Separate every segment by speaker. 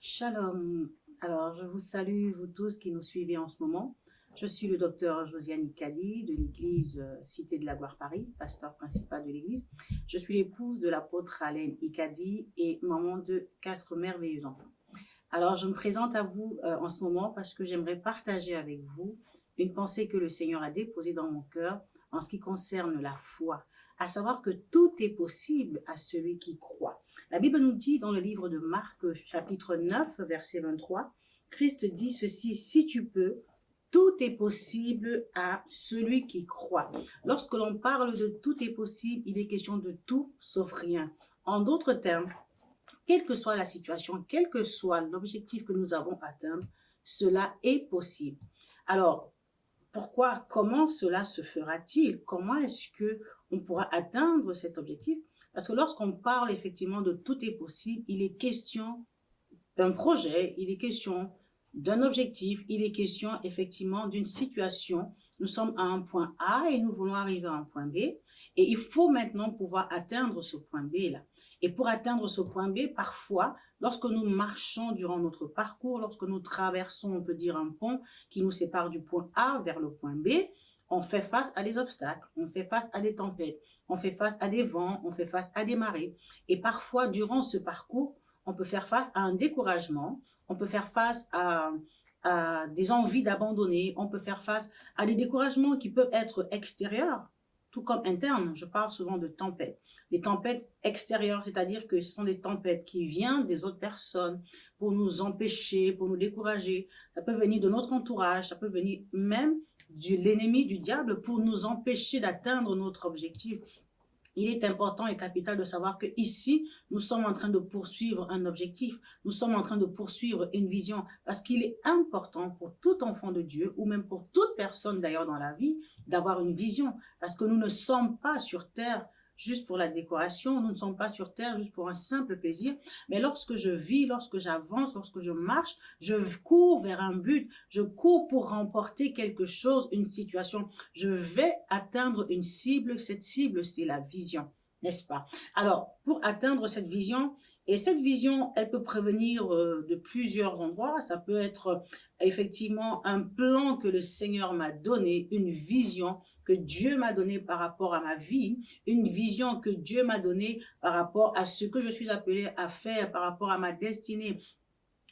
Speaker 1: Shalom. Alors, je vous salue, vous tous qui nous suivez en ce moment. Je suis le docteur Josiane Ikadi de l'église Cité de la Gloire Paris, pasteur principal de l'église. Je suis l'épouse de l'apôtre Alain Ikadi et maman de 4 merveilleux enfants. Alors, je me présente à vous en ce moment parce que j'aimerais partager avec vous une pensée que le Seigneur a déposée dans mon cœur en ce qui concerne la foi, à savoir que tout est possible à celui qui croit. La Bible nous dit dans le livre de Marc, chapitre 9, verset 23, Christ dit ceci, « Si tu peux, tout est possible à celui qui croit. » Lorsque l'on parle de tout est possible, il est question de tout sauf rien. En d'autres termes, quelle que soit la situation, quel que soit l'objectif que nous avons atteint, cela est possible. Alors, pourquoi, comment cela se fera-t-il? Comment est-ce que on pourra atteindre cet objectif? Parce que lorsqu'on parle effectivement de tout est possible, il est question d'un projet, il est question d'un objectif, il est question effectivement d'une situation. Nous sommes à un point A et nous voulons arriver à un point B. Et il faut maintenant pouvoir atteindre ce point B là. Et pour atteindre ce point B, parfois, lorsque nous marchons durant notre parcours, lorsque nous traversons, on peut dire, un pont qui nous sépare du point A vers le point B, on fait face à des obstacles, on fait face à des tempêtes, on fait face à des vents, on fait face à des marées. Et parfois, durant ce parcours, on peut faire face à un découragement, on peut faire face à des envies d'abandonner, on peut faire face à des découragements qui peuvent être extérieurs, tout comme internes. Je parle souvent de tempêtes. Les tempêtes extérieures, c'est-à-dire que ce sont des tempêtes qui viennent des autres personnes pour nous empêcher, pour nous décourager. Ça peut venir de notre entourage, ça peut venir même de l'ennemi, du diable, pour nous empêcher d'atteindre notre objectif. Il est important et capital de savoir que ici, nous sommes en train de poursuivre un objectif. Nous sommes en train de poursuivre une vision parce qu'il est important pour tout enfant de Dieu ou même pour toute personne d'ailleurs dans la vie d'avoir une vision parce que nous ne sommes pas sur terre juste pour la décoration, nous ne sommes pas sur terre juste pour un simple plaisir, mais lorsque je vis, lorsque j'avance, lorsque je marche, je cours vers un but, je cours pour remporter quelque chose, une situation, je vais atteindre une cible, cette cible c'est la vision, n'est-ce pas? Alors, pour atteindre cette vision, et cette vision, elle peut prévenir de plusieurs endroits. Ça peut être effectivement un plan que le Seigneur m'a donné, une vision que Dieu m'a donnée par rapport à ma vie, une vision que Dieu m'a donnée par rapport à ce que je suis appelé à faire, par rapport à ma destinée.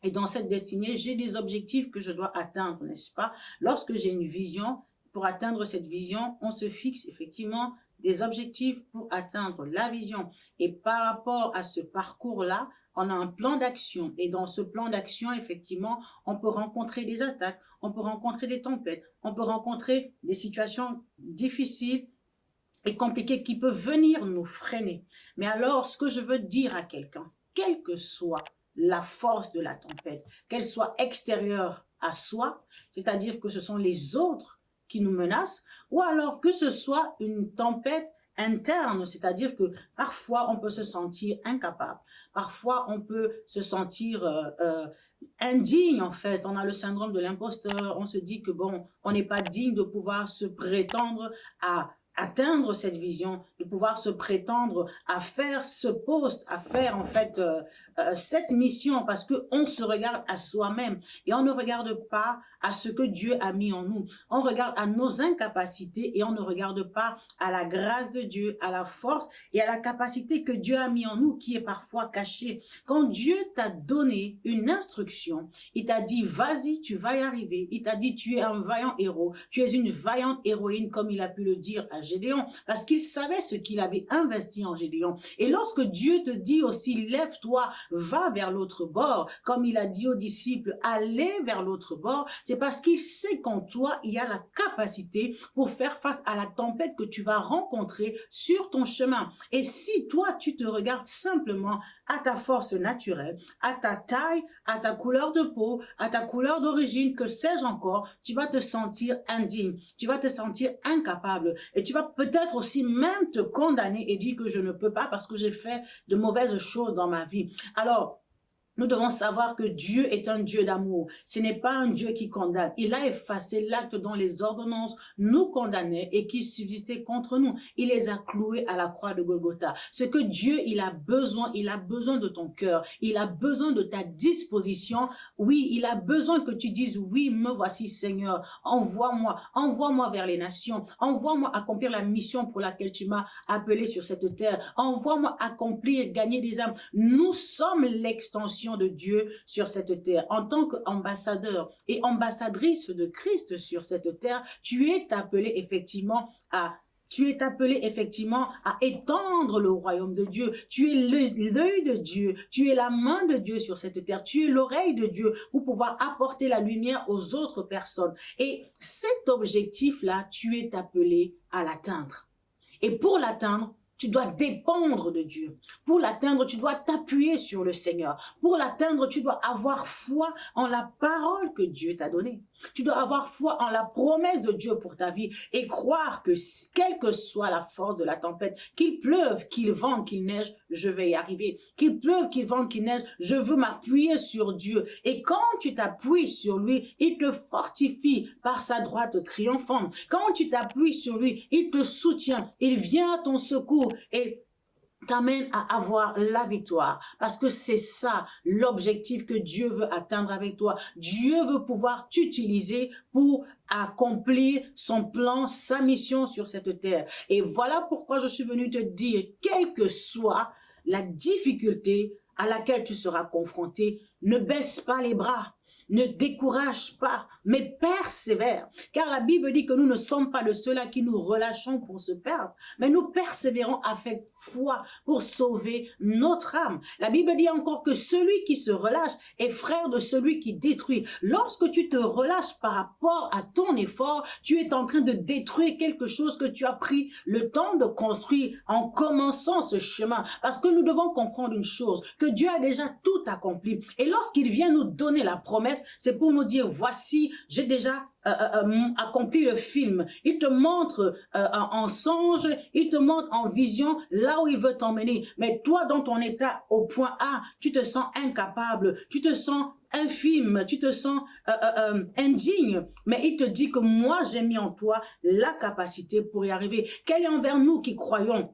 Speaker 1: Et dans cette destinée, j'ai des objectifs que je dois atteindre, n'est-ce pas? Lorsque j'ai une vision, pour atteindre cette vision, on se fixe effectivement des objectifs pour atteindre la vision. Et par rapport à ce parcours-là, on a un plan d'action. Et dans ce plan d'action, effectivement, on peut rencontrer des attaques, on peut rencontrer des tempêtes, on peut rencontrer des situations difficiles et compliquées qui peuvent venir nous freiner. Mais alors, ce que je veux dire à quelqu'un, quelle que soit la force de la tempête, qu'elle soit extérieure à soi, c'est-à-dire que ce sont les autres qui nous menacent, ou alors que ce soit une tempête interne, c'est-à-dire que parfois on peut se sentir incapable, parfois on peut se sentir indigne en fait, on a le syndrome de l'imposteur, on se dit que bon, on n'est pas digne de pouvoir se prétendre à atteindre cette vision, de pouvoir se prétendre à faire ce poste, à faire en fait cette mission parce que on se regarde à soi-même et on ne regarde pas à ce que Dieu a mis en nous. On regarde à nos incapacités et on ne regarde pas à la grâce de Dieu, à la force et à la capacité que Dieu a mis en nous qui est parfois cachée. Quand Dieu t'a donné une instruction, il t'a dit vas-y, tu vas y arriver. Il t'a dit tu es un vaillant héros, tu es une vaillante héroïne comme il a pu le dire à Gédéon parce qu'il savait ce qu'il avait investi en Gédéon. Et lorsque Dieu te dit aussi lève-toi, va vers l'autre bord, comme il a dit aux disciples allez vers l'autre bord, c'est parce qu'il sait qu'en toi il y a la capacité pour faire face à la tempête que tu vas rencontrer sur ton chemin. Et si toi tu te regardes simplement à ta force naturelle, à ta taille, à ta couleur de peau, à ta couleur d'origine, que sais-je encore, tu vas te sentir indigne, tu vas te sentir incapable et tu vas peut-être aussi même te condamner et dire que je ne peux pas parce que j'ai fait de mauvaises choses dans ma vie. Alors, Nous devons savoir que Dieu est un Dieu d'amour. Ce n'est pas un Dieu qui condamne. Il a effacé l'acte dont les ordonnances nous condamnaient et qui subsistaient contre nous. Il les a cloués à la croix de Golgotha. Ce que Dieu, il a besoin de ton cœur. Il a besoin de ta disposition. Oui, il a besoin que tu dises, oui, me voici Seigneur. Envoie-moi vers les nations. Envoie-moi accomplir la mission pour laquelle tu m'as appelé sur cette terre. Envoie-moi accomplir, gagner des âmes. Nous sommes l'extension de Dieu sur cette terre. En tant qu'ambassadeur et ambassadrice de Christ sur cette terre, tu es appelé effectivement à étendre le royaume de Dieu. Tu es l'œil de Dieu. Tu es la main de Dieu sur cette terre. Tu es l'oreille de Dieu pour pouvoir apporter la lumière aux autres personnes. Et cet objectif-là, tu es appelé à l'atteindre. Et pour l'atteindre, tu dois dépendre de Dieu. Pour l'atteindre, tu dois t'appuyer sur le Seigneur. Pour l'atteindre, tu dois avoir foi en la parole que Dieu t'a donnée. Tu dois avoir foi en la promesse de Dieu pour ta vie et croire que quelle que soit la force de la tempête, qu'il pleuve, qu'il vente, qu'il neige, je vais y arriver. Qu'il pleuve, qu'il vente, qu'il neige, je veux m'appuyer sur Dieu. Et quand tu t'appuies sur lui, il te fortifie par sa droite triomphante. Quand tu t'appuies sur lui, il te soutient, il vient à ton secours et t'amène à avoir la victoire. Parce que c'est ça l'objectif que Dieu veut atteindre avec toi. Dieu veut pouvoir t'utiliser pour accomplir son plan, sa mission sur cette terre. Et voilà pourquoi je suis venu te dire, quelle que soit la difficulté à laquelle tu seras confronté, ne baisse pas les bras. Ne décourage pas, mais persévère. Car la Bible dit que nous ne sommes pas de ceux-là qui nous relâchons pour se perdre, mais nous persévérons avec foi pour sauver notre âme. La Bible dit encore que celui qui se relâche est frère de celui qui détruit. Lorsque tu te relâches par rapport à ton effort, tu es en train de détruire quelque chose que tu as pris le temps de construire en commençant ce chemin. Parce que nous devons comprendre une chose, que Dieu a déjà tout accompli. Et lorsqu'il vient nous donner la promesse, c'est pour nous dire, voici, j'ai déjà accompli le film. Il te montre en songe, il te montre en vision là où il veut t'emmener. Mais toi, dans ton état au point A, tu te sens incapable, tu te sens infime, tu te sens indigne. Mais il te dit que moi, j'ai mis en toi la capacité pour y arriver. Quel est envers nous qui croyons?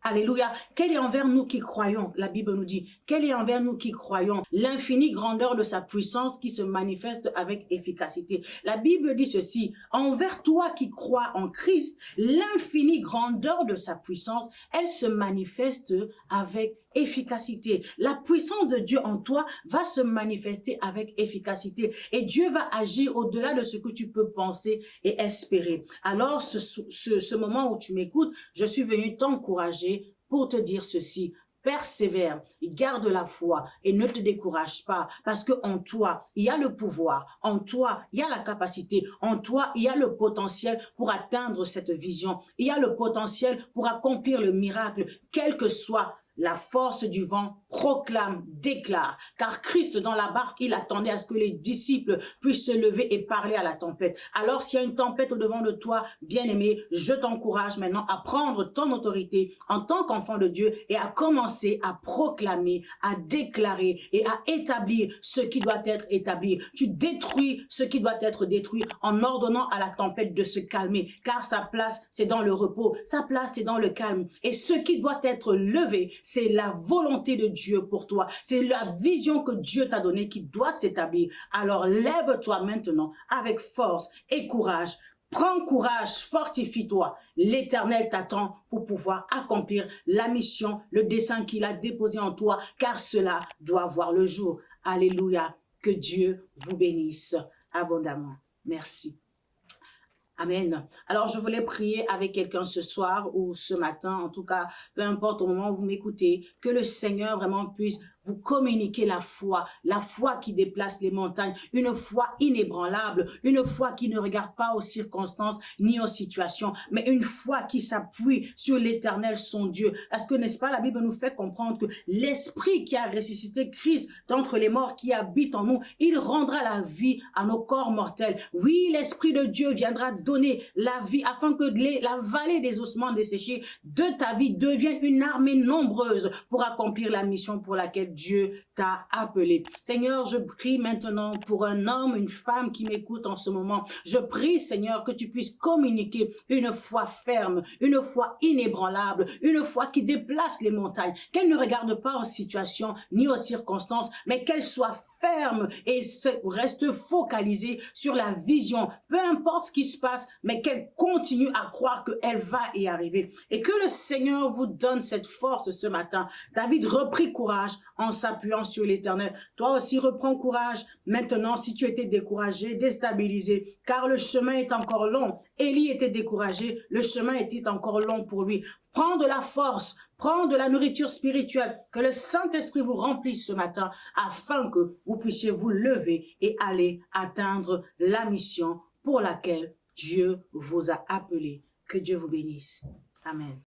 Speaker 1: Alléluia. Quel est envers nous qui croyons? La Bible nous dit, quel est envers nous qui croyons? L'infinie grandeur de sa puissance qui se manifeste avec efficacité. La Bible dit ceci, envers toi qui crois en Christ, l'infinie grandeur de sa puissance, elle se manifeste avec efficacité. La puissance de Dieu en toi va se manifester avec efficacité et Dieu va agir au-delà de ce que tu peux penser et espérer. Alors, ce moment où tu m'écoutes, je suis venu t'encourager pour te dire ceci. Persévère, garde la foi et ne te décourage pas parce que en toi, il y a le pouvoir, en toi, il y a la capacité, en toi, il y a le potentiel pour atteindre cette vision. Il y a le potentiel pour accomplir le miracle, quel que soit la force du vent, proclame, déclare. Car Christ, dans la barque, il attendait à ce que les disciples puissent se lever et parler à la tempête. Alors, s'il y a une tempête au-devant de toi, bien-aimé, je t'encourage maintenant à prendre ton autorité en tant qu'enfant de Dieu et à commencer à proclamer, à déclarer et à établir ce qui doit être établi. Tu détruis ce qui doit être détruit en ordonnant à la tempête de se calmer. Car sa place, c'est dans le repos. Sa place, c'est dans le calme. Et ce qui doit être levé, c'est la volonté de Dieu pour toi. C'est la vision que Dieu t'a donnée qui doit s'établir. Alors lève-toi maintenant avec force et courage. Prends courage, fortifie-toi. L'Éternel t'attend pour pouvoir accomplir la mission, le dessein qu'il a déposé en toi, car cela doit voir le jour. Alléluia. Que Dieu vous bénisse abondamment. Merci. Amen. Alors, je voulais prier avec quelqu'un ce soir ou ce matin, en tout cas, peu importe au moment où vous m'écoutez, que le Seigneur vraiment puisse vous communiquer la foi qui déplace les montagnes, une foi inébranlable, une foi qui ne regarde pas aux circonstances ni aux situations, mais une foi qui s'appuie sur l'Éternel, son Dieu. Parce que, n'est-ce pas, la Bible nous fait comprendre que l'Esprit qui a ressuscité Christ d'entre les morts, qui habite en nous, il rendra la vie à nos corps mortels. Oui, l'Esprit de Dieu viendra donner la vie afin que la vallée des ossements desséchés de ta vie devienne une armée nombreuse pour accomplir la mission pour laquelle Dieu t'a appelé. Seigneur, je prie maintenant pour un homme, une femme qui m'écoute en ce moment. Je prie, Seigneur, que tu puisses communiquer une foi ferme, une foi inébranlable, une foi qui déplace les montagnes, qu'elle ne regarde pas aux situations ni aux circonstances, mais qu'elle soit ferme et reste focalisée sur la vision, peu importe ce qui se passe, mais qu'elle continue à croire qu'elle va y arriver. Et que le Seigneur vous donne cette force ce matin. David reprit courage en s'appuyant sur l'Éternel. Toi aussi reprends courage maintenant si tu étais découragé, déstabilisé, car le chemin est encore long. Élie était découragé, le chemin était encore long pour lui. Prends de la force, prends de la nourriture spirituelle, que le Saint-Esprit vous remplisse ce matin afin que vous puissiez vous lever et aller atteindre la mission pour laquelle Dieu vous a appelé. Que Dieu vous bénisse. Amen.